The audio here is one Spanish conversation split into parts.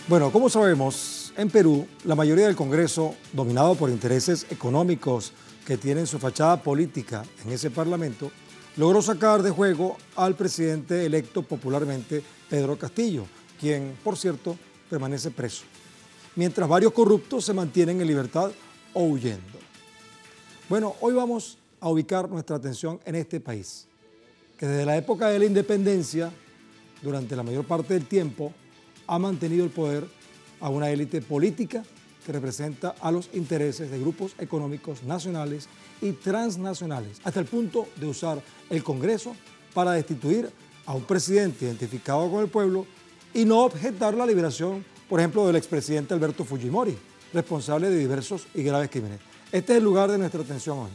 Bueno, como sabemos, en Perú, la mayoría del Congreso, dominado por intereses económicos que tienen su fachada política en ese Parlamento, logró sacar de juego al presidente electo popularmente, Pedro Castillo, quien, por cierto, permanece preso, mientras varios corruptos se mantienen en libertad o huyendo. Bueno, hoy vamos a ubicar nuestra atención en este país, que desde la época de la independencia, durante la mayor parte del tiempo, ha mantenido el poder a una élite política que representa a los intereses de grupos económicos nacionales y transnacionales, hasta el punto de usar el Congreso para destituir a un presidente identificado con el pueblo y no objetar la liberación, por ejemplo, del expresidente Alberto Fujimori, responsable de diversos y graves crímenes. Este es el lugar de nuestra atención hoy.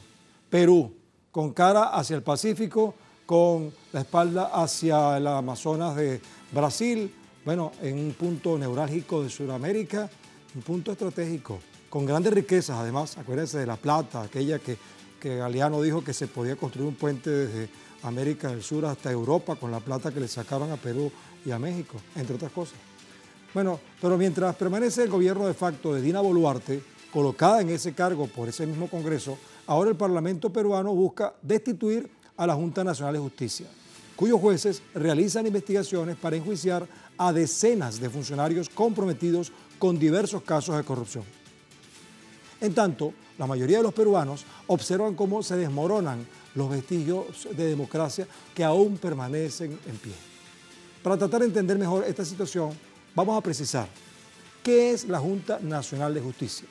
Perú, con cara hacia el Pacífico, con la espalda hacia el Amazonas de Brasil, bueno, en un punto neurálgico de Sudamérica, un punto estratégico, con grandes riquezas además. Acuérdense de La Plata, aquella que Galeano dijo que se podía construir un puente desde América del Sur hasta Europa con la plata que le sacaron a Perú y a México, entre otras cosas. Bueno, pero mientras permanece el gobierno de facto de Dina Boluarte, colocada en ese cargo por ese mismo Congreso, ahora el Parlamento peruano busca destituir a la Junta Nacional de Justicia, cuyos jueces realizan investigaciones para enjuiciar a decenas de funcionarios comprometidos con diversos casos de corrupción. En tanto, la mayoría de los peruanos observan cómo se desmoronan los vestigios de democracia que aún permanecen en pie. Para tratar de entender mejor esta situación, vamos a precisar qué es la Junta Nacional de Justicia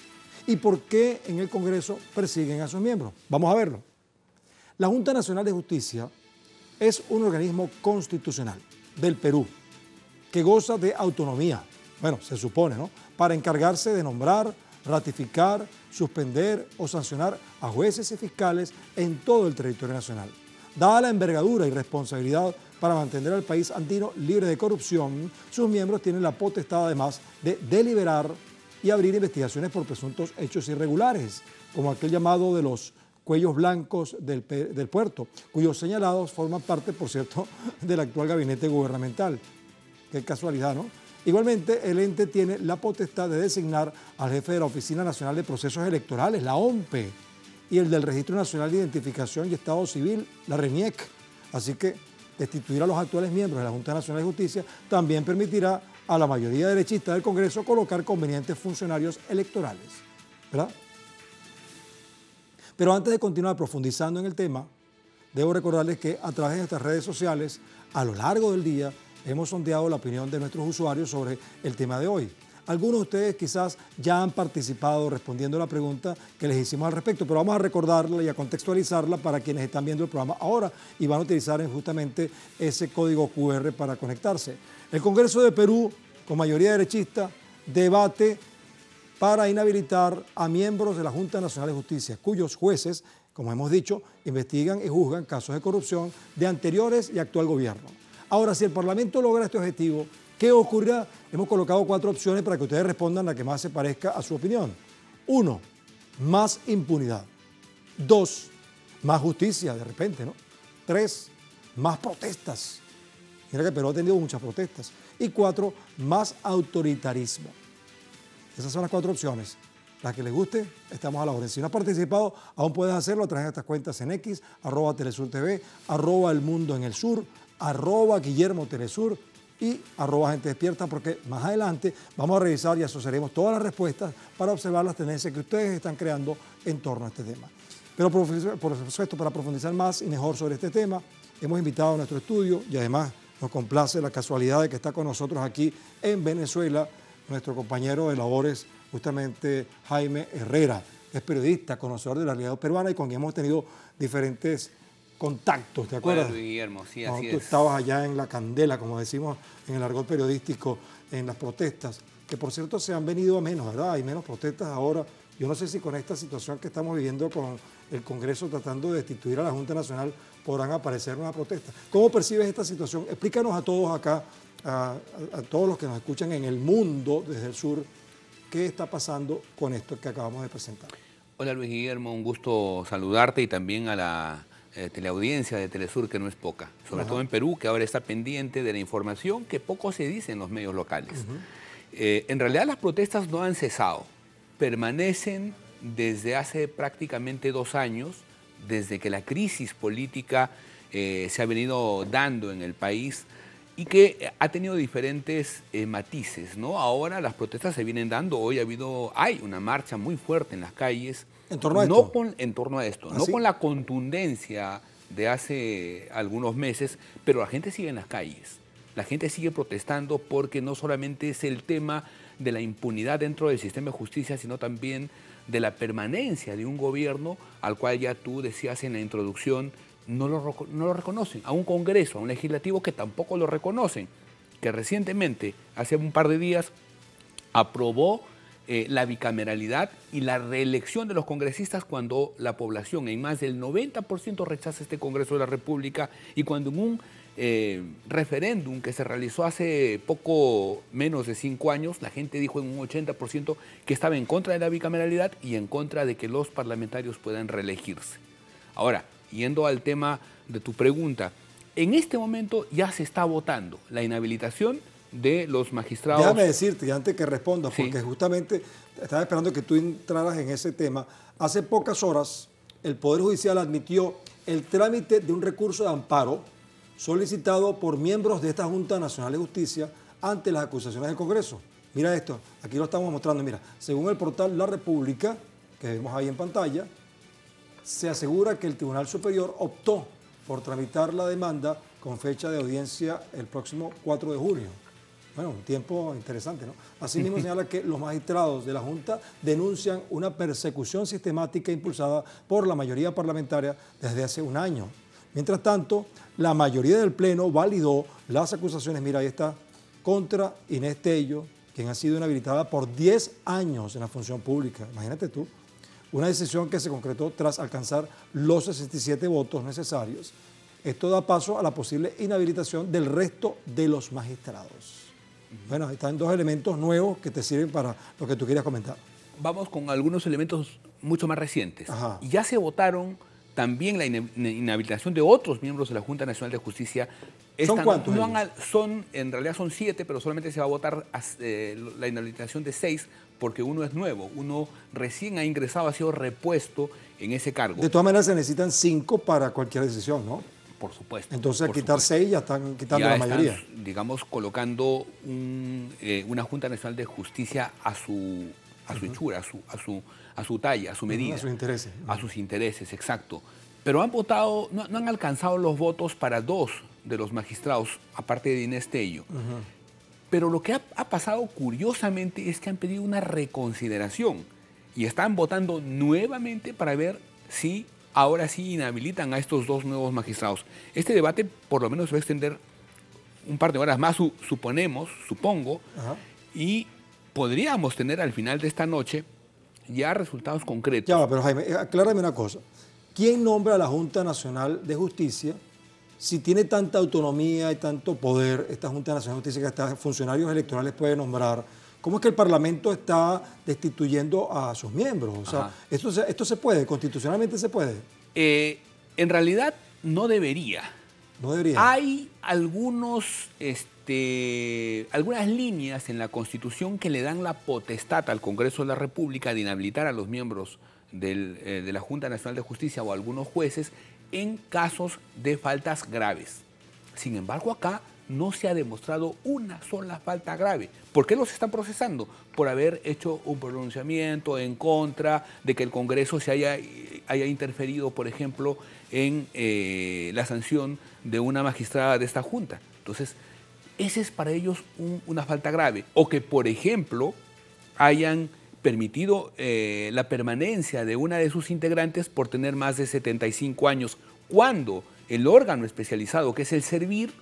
y por qué en el Congreso persiguen a sus miembros. Vamos a verlo. La Junta Nacional de Justicia es un organismo constitucional del Perú que goza de autonomía, bueno, se supone, ¿no?, para encargarse de nombrar, ratificar, suspender o sancionar a jueces y fiscales en todo el territorio nacional. Dada la envergadura y responsabilidad para mantener al país andino libre de corrupción, sus miembros tienen la potestad además de deliberar y abrir investigaciones por presuntos hechos irregulares, como aquel llamado de los cuellos blancos del puerto, cuyos señalados forman parte, por cierto, del actual gabinete gubernamental. Qué casualidad, ¿no? Igualmente, el ente tiene la potestad de designar al jefe de la Oficina Nacional de Procesos Electorales, la OMPE, y el del Registro Nacional de Identificación y Estado Civil, la RENIEC. Así que destituir a los actuales miembros de la Junta Nacional de Justicia también permitirá a la mayoría derechista del Congreso colocar convenientes funcionarios electorales, ¿verdad? Pero antes de continuar profundizando en el tema, debo recordarles que a través de nuestras redes sociales, a lo largo del día, hemos sondeado la opinión de nuestros usuarios sobre el tema de hoy. Algunos de ustedes quizás ya han participado respondiendo a la pregunta que les hicimos al respecto, pero vamos a recordarla y a contextualizarla para quienes están viendo el programa ahora y van a utilizar justamente ese código QR para conectarse. El Congreso de Perú, con mayoría derechista, debate para inhabilitar a miembros de la Junta Nacional de Justicia, cuyos jueces, como hemos dicho, investigan y juzgan casos de corrupción de anteriores y actual gobierno. Ahora, si el Parlamento logra este objetivo, ¿qué ocurrirá? Hemos colocado 4 opciones para que ustedes respondan la que más se parezca a su opinión. 1, más impunidad. 2, más justicia de repente, ¿no? 3, más protestas. Mira que Perú ha tenido muchas protestas. Y 4, más autoritarismo. Esas son las 4 opciones. Las que les guste, estamos a la orden. Si no has participado, aún puedes hacerlo a través de estas cuentas en X, @TelesurTV, @elmundoenelsur, @GuillermoTelesur y @Gente Despierta, porque más adelante vamos a revisar y asociaremos todas las respuestas para observar las tendencias que ustedes están creando en torno a este tema. Pero por supuesto, para profundizar más y mejor sobre este tema, hemos invitado a nuestro estudio y además nos complace la casualidad de que está con nosotros aquí en Venezuela nuestro compañero de labores, justamente Jaime Herrera, es periodista, conocedor de la realidad peruana y con quien hemos tenido diferentes contactos, ¿te acuerdas? Bueno, Guillermo, sí, Cuando así tú es. estabas allá en la candela, como decimos en el argot periodístico, en las protestas, que por cierto se han venido a menos, ¿verdad? Hay menos protestas ahora. Yo no sé si con esta situación que estamos viviendo con el Congreso tratando de destituir a la Junta Nacional podrán aparecer nuevas protestas. ¿Cómo percibes esta situación? Explícanos a todos acá, a todos los que nos escuchan en el mundo desde el sur, qué está pasando con esto que acabamos de presentar. Hola Luis Guillermo, un gusto saludarte y también a la teleaudiencia de Telesur, que no es poca, sobre todo en Perú, que ahora está pendiente de la información que poco se dice en los medios locales. En realidad las protestas no han cesado, permanecen desde hace prácticamente 2 años, desde que la crisis política se ha venido dando en el país y que ha tenido diferentes matices, ¿no? Ahora las protestas se vienen dando, hoy hay una marcha muy fuerte en las calles. ¿En torno a no esto? En torno a esto, ¿Ah, no sí? con la contundencia de hace algunos meses, pero la gente sigue en las calles. La gente sigue protestando porque no solamente es el tema de la impunidad dentro del sistema de justicia, sino también de la permanencia de un gobierno al cual ya tú decías en la introducción, no lo reconocen, a un Congreso, a un legislativo que tampoco lo reconocen, que recientemente, hace un par de días, aprobó la bicameralidad y la reelección de los congresistas cuando la población en más del 90% rechaza este Congreso de la República y cuando en un referéndum que se realizó hace poco menos de 5 años, la gente dijo en un 80% que estaba en contra de la bicameralidad y en contra de que los parlamentarios puedan reelegirse. Ahora, yendo al tema de tu pregunta, en este momento ya se está votando la inhabilitación de los magistrados. Déjame decirte, y antes que respondas, Sí. porque justamente estaba esperando que tú entraras en ese tema. Hace pocas horas, el Poder Judicial admitió el trámite de un recurso de amparo solicitado por miembros de esta Junta Nacional de Justicia ante las acusaciones del Congreso. Mira esto, aquí lo estamos mostrando. Mira, según el portal La República, que vemos ahí en pantalla, se asegura que el Tribunal Superior optó por tramitar la demanda con fecha de audiencia el próximo 4 de julio. Bueno, un tiempo interesante, ¿no? Asimismo señala que los magistrados de la Junta denuncian una persecución sistemática impulsada por la mayoría parlamentaria desde hace un año. Mientras tanto, la mayoría del Pleno validó las acusaciones, mira, ahí está, contra Inés Tello, quien ha sido inhabilitada por 10 años en la función pública. Imagínate tú, una decisión que se concretó tras alcanzar los 67 votos necesarios. Esto da paso a la posible inhabilitación del resto de los magistrados. Bueno, ahí están 2 elementos nuevos que te sirven para lo que tú querías comentar. Vamos con algunos elementos mucho más recientes. Ajá. Ya se votaron también la inhabilitación de otros miembros de la Junta Nacional de Justicia. ¿Son cuántos En realidad son 7, pero solamente se va a votar la inhabilitación de 6 porque uno es nuevo, uno recién ha ingresado, ha sido repuesto en ese cargo. De todas maneras se necesitan 5 para cualquier decisión, ¿no? Por supuesto. Entonces al por quitar supuesto. 6 ya están quitando Ya la mayoría. están, digamos, colocando una Junta Nacional de Justicia a su hechura, a su talla, a su medida. A sus intereses. A sus intereses, exacto. Pero han votado, no han alcanzado los votos para 2 de los magistrados, aparte de Inés Tello. Pero lo que ha pasado curiosamente es que han pedido una reconsideración y están votando nuevamente para ver si ahora sí inhabilitan a estos 2 nuevos magistrados. Este debate por lo menos se va a extender un par de horas más, supongo, Ajá. y podríamos tener al final de esta noche ya resultados concretos. Ya va, pero Jaime, aclárame una cosa. ¿Quién nombra a la Junta Nacional de Justicia si tiene tanta autonomía y tanto poder esta Junta Nacional de Justicia que hasta funcionarios electorales puede nombrar? ¿Cómo es que el Parlamento está destituyendo a sus miembros? O sea, esto se puede, constitucionalmente se puede. En realidad no debería. No debería. Hay algunas líneas en la Constitución que le dan la potestad al Congreso de la República de inhabilitar a los miembros de la Junta Nacional de Justicia o a algunos jueces en casos de faltas graves. Sin embargo, acá no se ha demostrado una sola falta grave. ¿Por qué los están procesando? Por haber hecho un pronunciamiento en contra de que el Congreso se haya interferido, por ejemplo, en la sanción de una magistrada de esta Junta. Entonces, ese es para ellos una falta grave. O que, por ejemplo, hayan permitido la permanencia de una de sus integrantes por tener más de 75 años, cuando el órgano especializado, que es el Servir,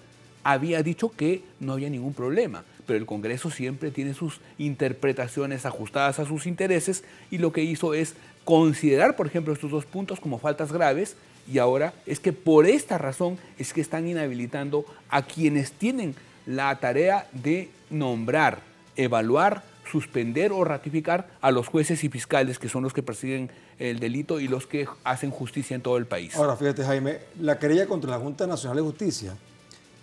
había dicho que no había ningún problema, pero el Congreso siempre tiene sus interpretaciones ajustadas a sus intereses y lo que hizo es considerar, por ejemplo, estos 2 puntos como faltas graves y ahora es que por esta razón es que están inhabilitando a quienes tienen la tarea de nombrar, evaluar, suspender o ratificar a los jueces y fiscales que son los que persiguen el delito y los que hacen justicia en todo el país. Ahora, fíjate, Jaime, la querella contra la Junta Nacional de Justicia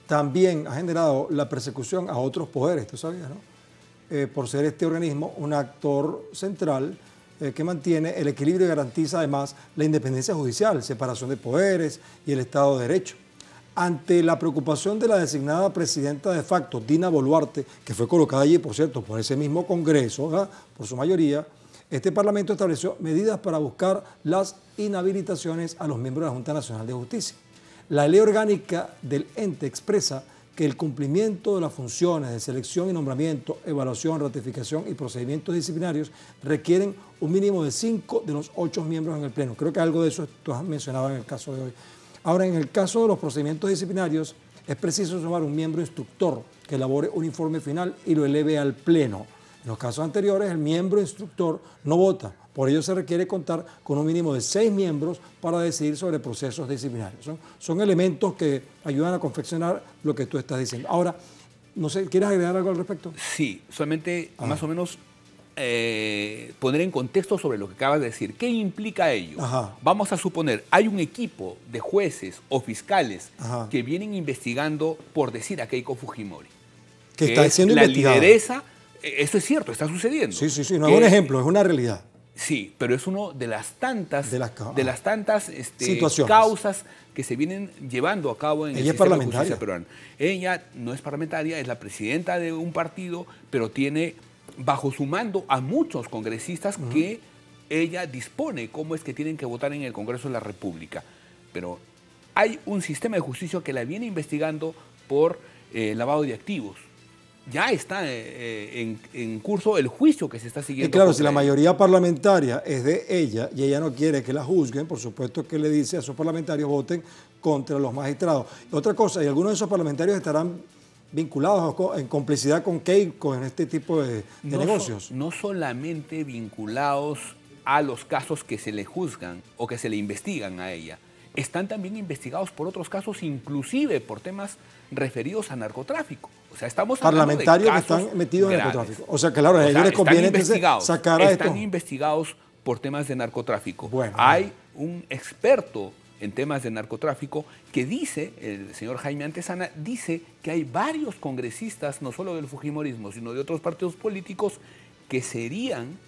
también ha generado la persecución a otros poderes, tú sabías, ¿no? por ser este organismo un actor central que mantiene el equilibrio y garantiza además la independencia judicial, separación de poderes y el Estado de Derecho. Ante la preocupación de la designada presidenta de facto, Dina Boluarte, que fue colocada allí, por cierto, por ese mismo Congreso, ¿verdad?, por su mayoría, este Parlamento estableció medidas para buscar las inhabilitaciones a los miembros de la Junta Nacional de Justicia. La ley orgánica del ente expresa que el cumplimiento de las funciones de selección y nombramiento, evaluación, ratificación y procedimientos disciplinarios requieren un mínimo de 5 de los 8 miembros en el Pleno. Creo que algo de eso tú has mencionado en el caso de hoy. Ahora, en el caso de los procedimientos disciplinarios, es preciso sumar un miembro instructor que elabore un informe final y lo eleve al Pleno. En los casos anteriores, el miembro instructor no vota. Por ello se requiere contar con un mínimo de 6 miembros para decidir sobre procesos disciplinarios. Son elementos que ayudan a confeccionar lo que tú estás diciendo. Ahora, no sé, ¿quieres agregar algo al respecto? Sí, solamente más o menos poner en contexto sobre lo que acabas de decir. ¿Qué implica ello? Vamos a suponer, hay un equipo de jueces o fiscales que vienen investigando, por decir, a Keiko Fujimori. Que está siendo investigada. La lideresa, eso es cierto, está sucediendo. Sí, no es un ejemplo, es una realidad. Sí, pero es una de las tantas, situaciones, causas que se vienen llevando a cabo en el sistema de justicia peruano. Ella no es parlamentaria, es la presidenta de un partido, pero tiene bajo su mando a muchos congresistas que ella dispone cómo es que tienen que votar en el Congreso de la República. Pero hay un sistema de justicia que la viene investigando por lavado de activos. Ya está en curso el juicio que se está siguiendo. Y claro, si la mayoría parlamentaria es de ella y ella no quiere que la juzguen, por supuesto que le dice a esos parlamentarios voten contra los magistrados. Otra cosa, y algunos de esos parlamentarios estarán vinculados en complicidad con Keiko en este tipo de negocios. No solamente vinculados a los casos que se le juzgan o que se le investigan a ella, están también investigados por otros casos, inclusive por temas referidos a narcotráfico. O sea, estamos parlamentarios que están metidos en narcotráfico. O sea, claro, a ellos les conviene sacar a Están investigados por temas de narcotráfico. Bueno, hay un experto en temas de narcotráfico que dice, el señor Jaime Antesana, dice que hay varios congresistas, no solo del fujimorismo, sino de otros partidos políticos, que serían,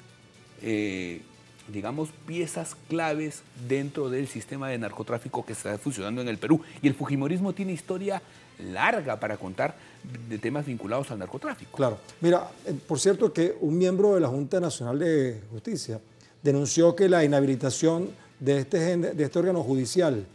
digamos, piezas claves dentro del sistema de narcotráfico que está funcionando en el Perú. Y el fujimorismo tiene historia larga para contar de temas vinculados al narcotráfico. Claro. Mira, por cierto que un miembro de la Junta Nacional de Justicia denunció que la inhabilitación de este órgano judicial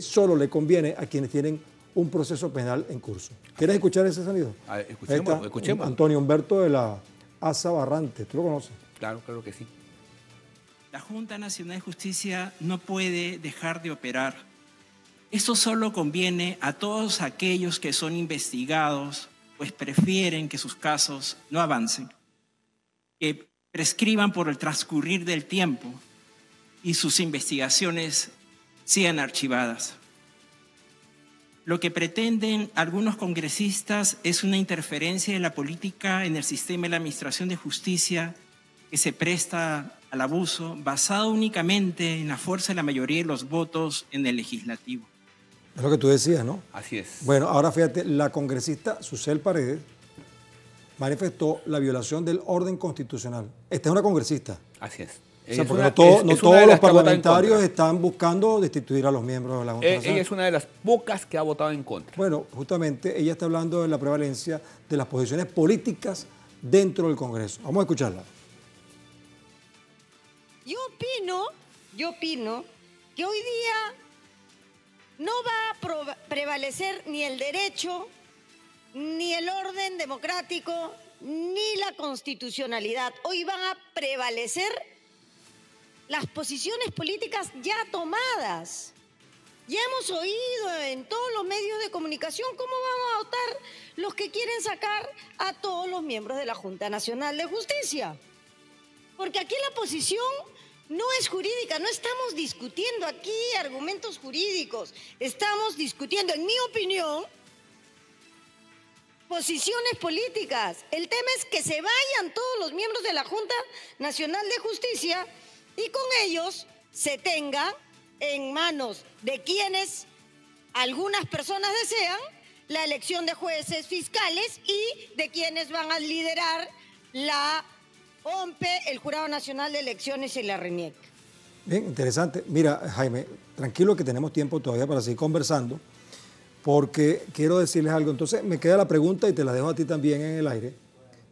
solo le conviene a quienes tienen un proceso penal en curso. ¿Quieres escuchar ese sonido? Escuchemos. Antonio Humberto de la Asa Barrante, ¿tú lo conoces? Claro que sí. La Junta Nacional de Justicia no puede dejar de operar. Esto solo conviene a todos aquellos que son investigados, pues prefieren que sus casos no avancen, que prescriban por el transcurrir del tiempo y sus investigaciones sean archivadas. Lo que pretenden algunos congresistas es una interferencia de la política en el sistema de la administración de justicia que se presta al abuso, basado únicamente en la fuerza de la mayoría de los votos en el legislativo. Es lo que tú decías, ¿no? Así es. Bueno, ahora fíjate, la congresista Susel Paredes manifestó la violación del orden constitucional. Esta es una congresista. Así es. O sea, porque no todos los parlamentarios están buscando destituir a los miembros de la Junta Nacional. Ella es una de las pocas que ha votado en contra. Bueno, justamente ella está hablando de la prevalencia de las posiciones políticas dentro del Congreso. Vamos a escucharla. Yo opino que hoy día no va a prevalecer ni el derecho, ni el orden democrático, ni la constitucionalidad. Hoy van a prevalecer las posiciones políticas ya tomadas. Ya hemos oído en todos los medios de comunicación cómo van a votar los que quieren sacar a todos los miembros de la Junta Nacional de Justicia. Porque aquí la posición no es jurídica, no estamos discutiendo aquí argumentos jurídicos, estamos discutiendo, en mi opinión, posiciones políticas. El tema es que se vayan todos los miembros de la Junta Nacional de Justicia y con ellos se tenga en manos de quienes algunas personas desean la elección de jueces fiscales y de quienes van a liderar la OMPE, el Jurado Nacional de Elecciones y la RENIEC. Bien, interesante. Mira, Jaime, tranquilo que tenemos tiempo todavía para seguir conversando, porque quiero decirles algo. Entonces, me queda la pregunta, y te la dejo a ti también en el aire,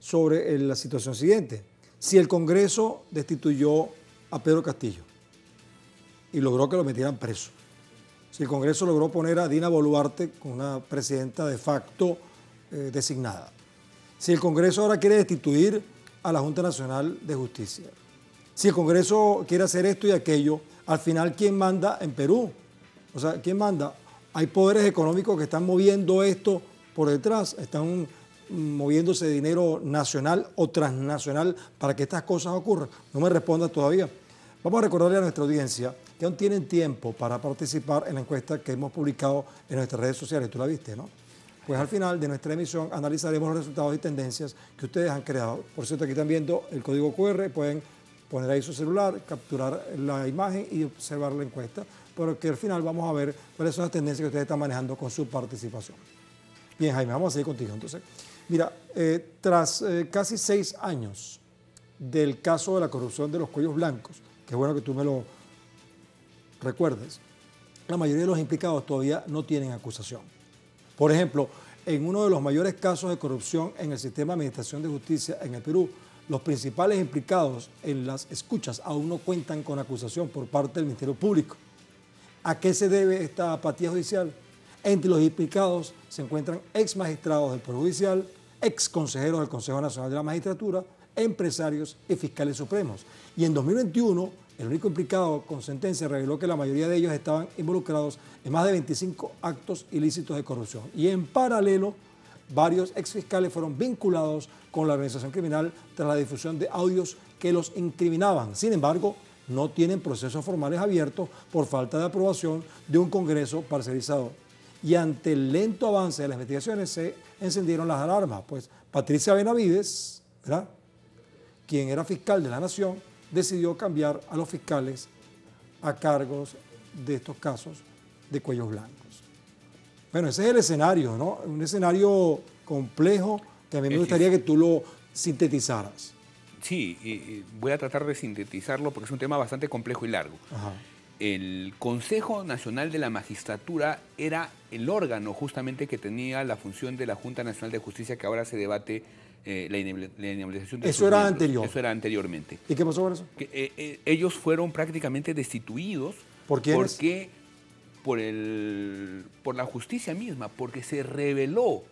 sobre la situación siguiente. Si el Congreso destituyó a Pedro Castillo y logró que lo metieran preso, si el Congreso logró poner a Dina Boluarte como una presidenta de facto designada, si el Congreso ahora quiere destituir a la Junta Nacional de Justicia, si el Congreso quiere hacer esto y aquello, al final, ¿quién manda en Perú? O sea, ¿quién manda? Hay poderes económicos que están moviendo esto por detrás, están moviéndose dinero nacional o transnacional para que estas cosas ocurran. No me respondas todavía. Vamos a recordarle a nuestra audiencia que aún tienen tiempo para participar en la encuesta que hemos publicado en nuestras redes sociales. Tú la viste, ¿no? Pues al final de nuestra emisión analizaremos los resultados y tendencias que ustedes han creado. Por cierto, aquí están viendo el código QR, pueden poner ahí su celular, capturar la imagen y observar la encuesta, pero que al final vamos a ver cuáles son las tendencias que ustedes están manejando con su participación. Bien, Jaime, vamos a seguir contigo. Entonces, mira, tras casi 6 años del caso de la corrupción de los cuellos blancos, que es bueno que tú me lo recuerdes, la mayoría de los implicados todavía no tienen acusación. Por ejemplo, en uno de los mayores casos de corrupción en el sistema de administración de justicia en el Perú, los principales implicados en las escuchas aún no cuentan con acusación por parte del Ministerio Público. ¿A qué se debe esta apatía judicial? Entre los implicados se encuentran ex magistrados del Poder Judicial, ex consejeros del Consejo Nacional de la Magistratura, empresarios y fiscales supremos. Y en 2021, el único implicado con sentencia reveló que la mayoría de ellos estaban involucrados en más de 25 actos ilícitos de corrupción. Y en paralelo, varios exfiscales fueron vinculados con la organización criminal tras la difusión de audios que los incriminaban. Sin embargo, no tienen procesos formales abiertos por falta de aprobación de un Congreso parcializado. Y ante el lento avance de las investigaciones se encendieron las alarmas, pues Patricia Benavides, ¿verdad?, quien era fiscal de la Nación, decidió cambiar a los fiscales a cargos de estos casos de cuellos blancos. Bueno, ese es el escenario, ¿no? Un escenario complejo que a mí me gustaría que tú lo sintetizaras. Sí, y voy a tratar de sintetizarlo porque es un tema bastante complejo y largo. Ajá. El Consejo Nacional de la Magistratura era el órgano justamente que tenía la función de la Junta Nacional de Justicia, que ahora se debate la inhabilitación de Eso era anterior. Eso era anteriormente. ¿Y qué pasó con eso? Que, ellos fueron prácticamente destituidos. ¿Por quiénes? Porque por la justicia misma, porque se reveló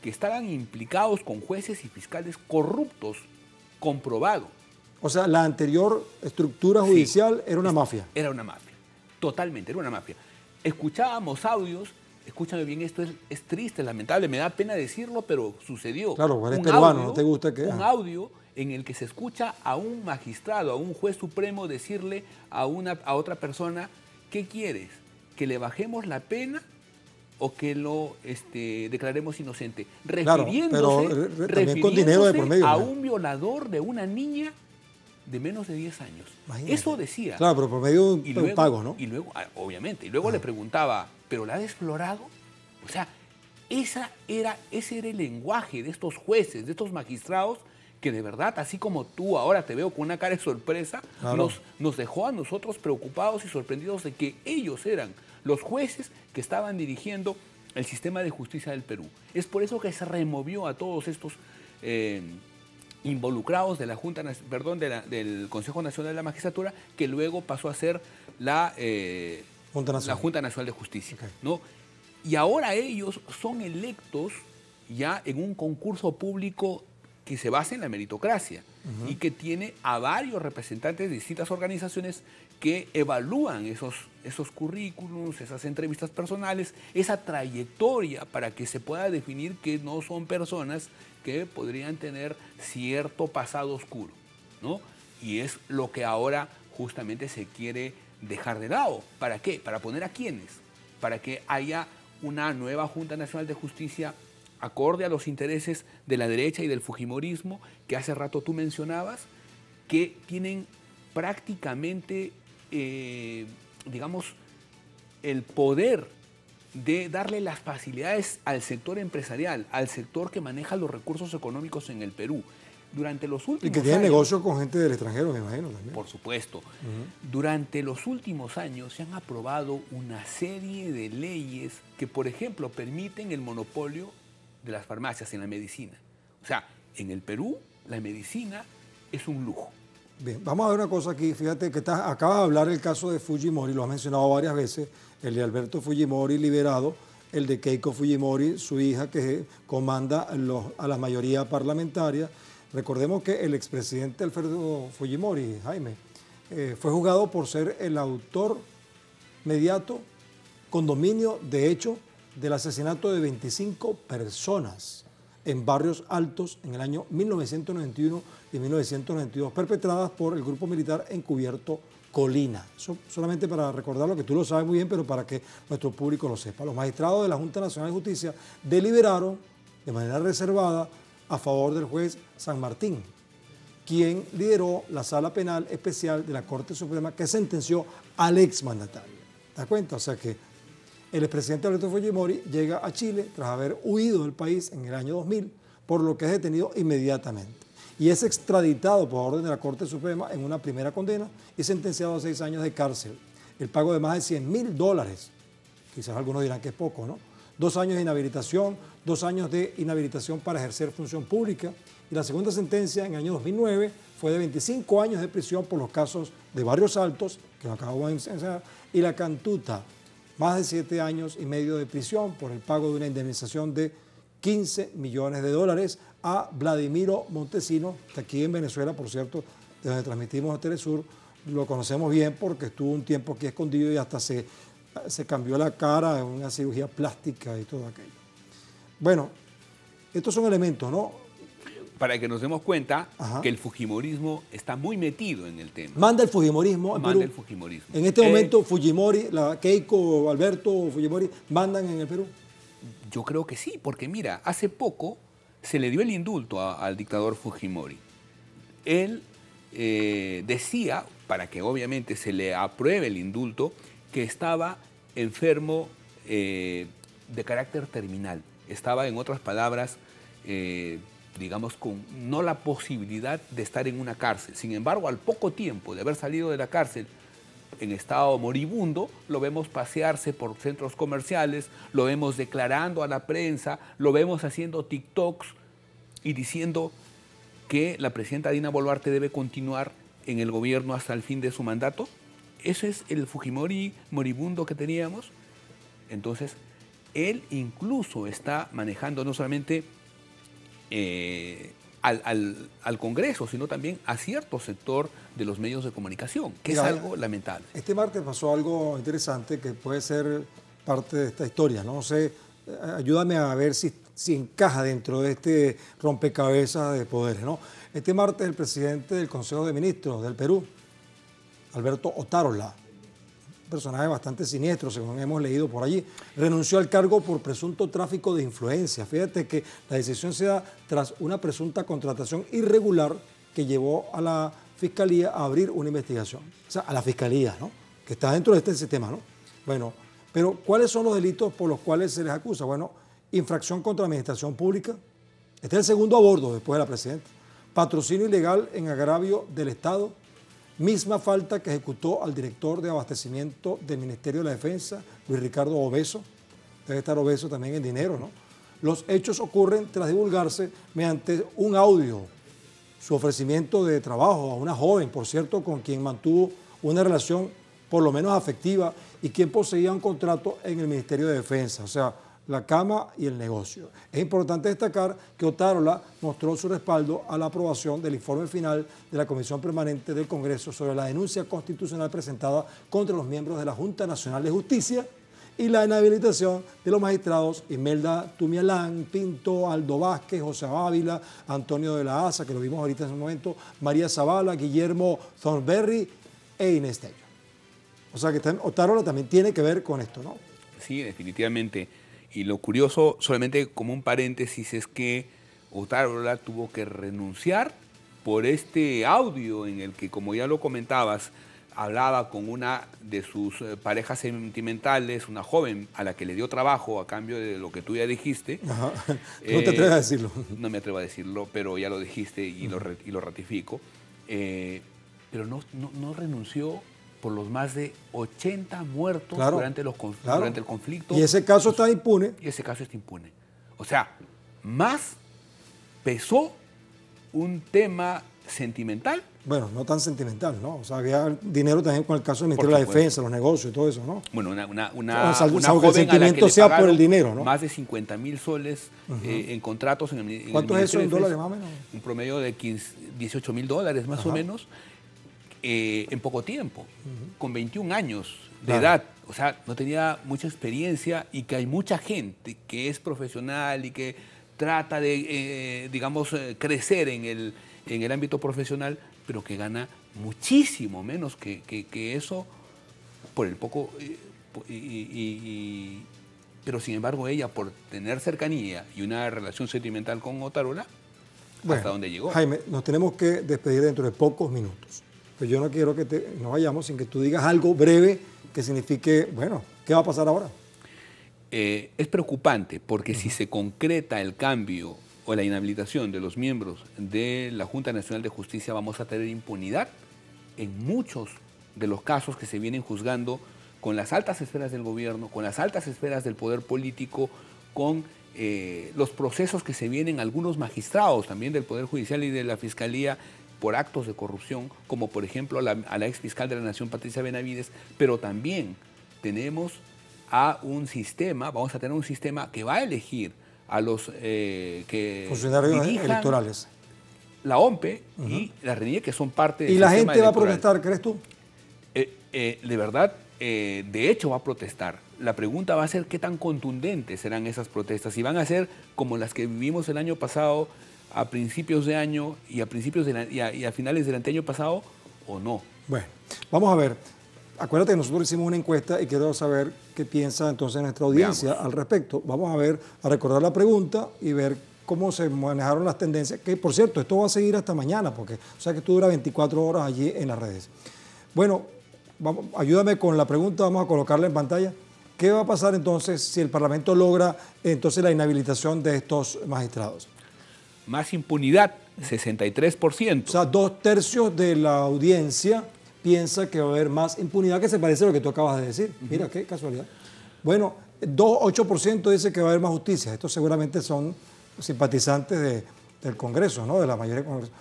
que estaban implicados con jueces y fiscales corruptos, comprobado. O sea, la anterior estructura judicial era una mafia. Era una mafia, totalmente, era una mafia. Escuchábamos audios, escúchame bien, esto es triste, lamentable, me da pena decirlo, pero sucedió. Claro, eres peruano, no te gusta que... Un audio en el que se escucha a un magistrado, a un juez supremo decirle a otra persona, ¿qué quieres? ¿Que le bajemos la pena o que lo declaremos inocente? Refiriéndose con dinero de por medio, a un violador de una niña de menos de 10 años. Imagínate. Eso decía. Claro, pero por medio de un pago, ¿no? Y luego, obviamente, y luego le preguntaba, ¿pero la ha explorado? O sea, ese era el lenguaje de estos jueces, de estos magistrados, que de verdad, así como tú ahora te veo con una cara de sorpresa, claro, nos dejó a nosotros preocupados y sorprendidos de que ellos eran los jueces que estaban dirigiendo el sistema de justicia del Perú. Es por eso que se removió a todos estos involucrados de la Junta, del Consejo Nacional de la Magistratura, que luego pasó a ser la Junta Nacional de Justicia. Okay. ¿No? Y ahora ellos son electos ya en un concurso público que se basa en la meritocracia y que tiene a varios representantes de distintas organizaciones que evalúan esos currículums, esas entrevistas personales, esa trayectoria para que se pueda definir que no son personas que podrían tener cierto pasado oscuro, ¿no? Y es lo que ahora justamente se quiere dejar de lado. ¿Para qué? ¿Para poner a quiénes? Para que haya una nueva Junta Nacional de Justicia acorde a los intereses de la derecha y del fujimorismo, que hace rato tú mencionabas, que tienen prácticamente, digamos, el poder de darle las facilidades al sector empresarial, al sector que maneja los recursos económicos en el Perú. durante los últimos Y que tiene años, negocio con gente del extranjero, me imagino también. por supuesto, durante los últimos años se han aprobado una serie de leyes que, por ejemplo, permiten el monopolio de las farmacias en la medicina. O sea, en el Perú la medicina es un lujo. Bien, vamos a ver una cosa aquí. Fíjate que acabas de hablar el caso de Fujimori, lo has mencionado varias veces, el de Alberto Fujimori liberado, el de Keiko Fujimori, su hija, que comanda a la mayoría parlamentaria. Recordemos que el expresidente Alfredo Fujimori, Jaime, fue juzgado por ser el autor mediato con dominio de hecho del asesinato de 25 personas en barrios altos en el año 1991 y 1992, perpetradas por el grupo militar encubierto Colina. Eso solamente para recordarlo, que tú lo sabes muy bien, pero para que nuestro público lo sepa. Los magistrados de la Junta Nacional de Justicia deliberaron de manera reservada a favor del juez San Martín, quien lideró la Sala Penal Especial de la Corte Suprema que sentenció al exmandatario. ¿Te das cuenta? O sea que el expresidente Alberto Fujimori llega a Chile tras haber huido del país en el año 2000, por lo que es detenido inmediatamente. Y es extraditado por orden de la Corte Suprema en una primera condena y sentenciado a 6 años de cárcel. El pago de más de $100.000, quizás algunos dirán que es poco, ¿no? 2 años de inhabilitación, 2 años de inhabilitación para ejercer función pública. Y la segunda sentencia en el año 2009 fue de 25 años de prisión por los casos de Barrios Altos, que lo acabo de mencionar, y La Cantuta, más de 7 años y medio de prisión por el pago de una indemnización de $15 millones a Vladimiro Montesino, que aquí en Venezuela, por cierto, de donde transmitimos a Telesur, lo conocemos bien porque estuvo un tiempo aquí escondido y hasta se cambió la cara en una cirugía plástica y todo aquello. Bueno, estos son elementos, ¿no? Para que nos demos cuenta Ajá. que el fujimorismo está muy metido en el tema. Manda el fujimorismo en Perú. Manda el fujimorismo. En este momento, Fujimori, Keiko, Alberto Fujimori, ¿mandan en el Perú? Yo creo que sí, porque mira, hace poco se le dio el indulto al dictador Fujimori. Él decía, para que obviamente se le apruebe el indulto, que estaba enfermo de carácter terminal. Estaba, en otras palabras, digamos, con no la posibilidad de estar en una cárcel. Sin embargo, al poco tiempo de haber salido de la cárcel en estado moribundo, lo vemos pasearse por centros comerciales, lo vemos declarando a la prensa, lo vemos haciendo TikToks y diciendo que la presidenta Dina Boluarte debe continuar en el gobierno hasta el fin de su mandato. Ese es el Fujimori moribundo que teníamos. Entonces, él incluso está manejando no solamente al Congreso, sino también a cierto sector de los medios de comunicación, que es algo lamentable. Este martes pasó algo interesante que puede ser parte de esta historia, ¿no? No sé, ayúdame a ver si encaja dentro de este rompecabezas de poderes, ¿no? Este martes el presidente del Consejo de Ministros del Perú, Alberto Otárola, un personaje bastante siniestro, según hemos leído por allí, renunció al cargo por presunto tráfico de influencia. Fíjate que la decisión se da tras una presunta contratación irregular que llevó a la Fiscalía a abrir una investigación. O sea, a la Fiscalía, ¿no? Que está dentro de este sistema, ¿no? Bueno, pero ¿cuáles son los delitos por los cuales se les acusa? Bueno, infracción contra la administración pública. Este es el segundo a bordo después de la presidenta. Patrocinio ilegal en agravio del Estado. Misma falta que ejecutó al director de abastecimiento del Ministerio de la Defensa, Luis Ricardo Obeso. Debe estar obeso también en dinero, ¿no? Los hechos ocurren tras divulgarse mediante un audio su ofrecimiento de trabajo a una joven, por cierto, con quien mantuvo una relación por lo menos afectiva y quien poseía un contrato en el Ministerio de Defensa, o sea, la cama y el negocio. Es importante destacar que Otárola mostró su respaldo a la aprobación del informe final de la Comisión Permanente del Congreso sobre la denuncia constitucional presentada contra los miembros de la Junta Nacional de Justicia y la inhabilitación de los magistrados Imelda Tumialán, Pinto, Aldo Vázquez, José Ávila, Antonio de la Asa, que lo vimos ahorita en ese momento, María Zavala, Guillermo Thornberry e Inés Tello. O sea que Otárola también tiene que ver con esto, ¿no? Sí, definitivamente. Y lo curioso, solamente como un paréntesis, es que Otárola tuvo que renunciar por este audio en el que, como ya lo comentabas, hablaba con una de sus parejas sentimentales, una joven a la que le dio trabajo a cambio de lo que tú ya dijiste. Ajá. No te atreves a decirlo. No me atrevo a decirlo, pero ya lo dijiste y lo ratifico. Pero no renunció por los más de 80 muertos durante el conflicto. Y ese caso está impune. Y ese caso está impune. O sea, más pesó un tema sentimental. Bueno, no tan sentimental, ¿no? O sea, había dinero también con el caso del Ministerio de la Defensa, los negocios y todo eso, ¿no? Bueno, una que el sentimiento sea por el dinero, ¿no? Más de 50.000 soles en contratos en el ¿Cuánto es eso en dólares más o menos? Un promedio de $18.000 más o menos en poco tiempo, con 21 años de edad. O sea, no tenía mucha experiencia y que hay mucha gente que es profesional y que trata de, digamos, crecer en el ámbito profesional, pero que gana muchísimo menos que eso por el poco. Pero sin embargo ella, por tener cercanía y una relación sentimental con Otarola, hasta donde llegó. Jaime, nos tenemos que despedir dentro de pocos minutos. Pero yo no quiero que nos vayamos sin que tú digas algo breve que signifique, bueno, ¿qué va a pasar ahora? Es preocupante porque si se concreta el cambio o la inhabilitación de los miembros de la Junta Nacional de Justicia, vamos a tener impunidad en muchos de los casos que se vienen juzgando con las altas esferas del gobierno, con las altas esferas del poder político, con los procesos que se vienen algunos magistrados también del Poder Judicial y de la Fiscalía por actos de corrupción, como por ejemplo a la ex fiscal de la Nación, Patricia Benavides, pero también tenemos vamos a tener un sistema que va a elegir a los que funcionarios electorales. La OMPE y la RENIE, que son parte del sistema sistema electoral. ¿Y la gente va a protestar, crees tú? De verdad, de hecho va a protestar. La pregunta va a ser qué tan contundentes serán esas protestas. Si van a ser como las que vivimos el año pasado, a principios de año y a finales del año pasado, o no. Bueno, vamos a ver. Acuérdate que nosotros hicimos una encuesta y quiero saber qué piensa entonces nuestra audiencia al respecto. Vamos a recordar la pregunta y ver cómo se manejaron las tendencias. Que, por cierto, esto va a seguir hasta mañana, porque o sea que esto dura 24 horas allí en las redes. Bueno, ayúdame con la pregunta, vamos a colocarla en pantalla. ¿Qué va a pasar entonces si el Parlamento logra entonces la inhabilitación de estos magistrados? Más impunidad, 63%. O sea, 2/3 de la audiencia piensa que va a haber más impunidad, que se parece a lo que tú acabas de decir. Mira, qué casualidad. Bueno, 8% dice que va a haber más justicia. Estos seguramente son simpatizantes del Congreso, ¿no? De la mayoría del Congreso.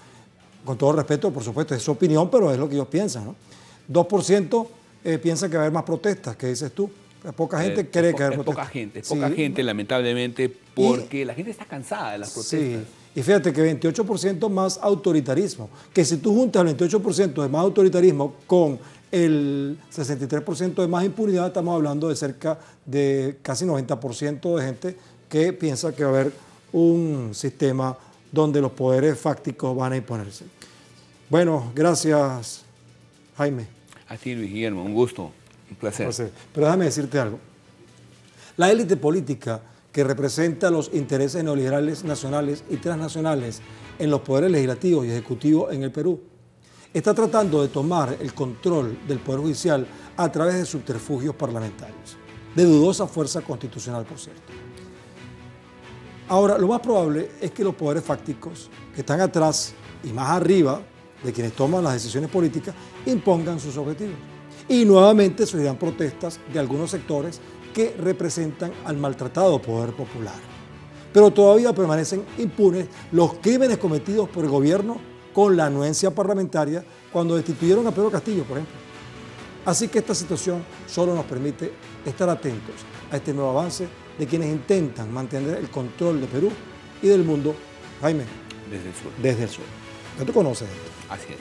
Con todo respeto, por supuesto, es su opinión, pero es lo que ellos piensan, ¿no? 2% piensa que va a haber más protestas. ¿Qué dices tú? Poca gente cree que va a haber protestas. Poca gente, lamentablemente, porque la gente está cansada de las protestas. Sí. Y fíjate que 28% más autoritarismo. Que si tú juntas el 28% de más autoritarismo con el 63% de más impunidad, estamos hablando de cerca de casi 90% de gente que piensa que va a haber un sistema donde los poderes fácticos van a imponerse. Bueno, gracias, Jaime. A ti, Luis Guillermo, un gusto, un placer. Pero déjame decirte algo. La élite política que representa los intereses neoliberales nacionales y transnacionales en los poderes legislativos y ejecutivos en el Perú, está tratando de tomar el control del Poder Judicial a través de subterfugios parlamentarios, de dudosa fuerza constitucional, por cierto. Ahora, lo más probable es que los poderes fácticos que están atrás y más arriba de quienes toman las decisiones políticas impongan sus objetivos. Y nuevamente surgirán protestas de algunos sectores que representan al maltratado poder popular. Pero todavía permanecen impunes los crímenes cometidos por el gobierno con la anuencia parlamentaria cuando destituyeron a Pedro Castillo, por ejemplo. Así que esta situación solo nos permite estar atentos a este nuevo avance de quienes intentan mantener el control de Perú y del mundo. Jaime. Desde el sur. Desde el sur. Ya tú conoces esto. Así es.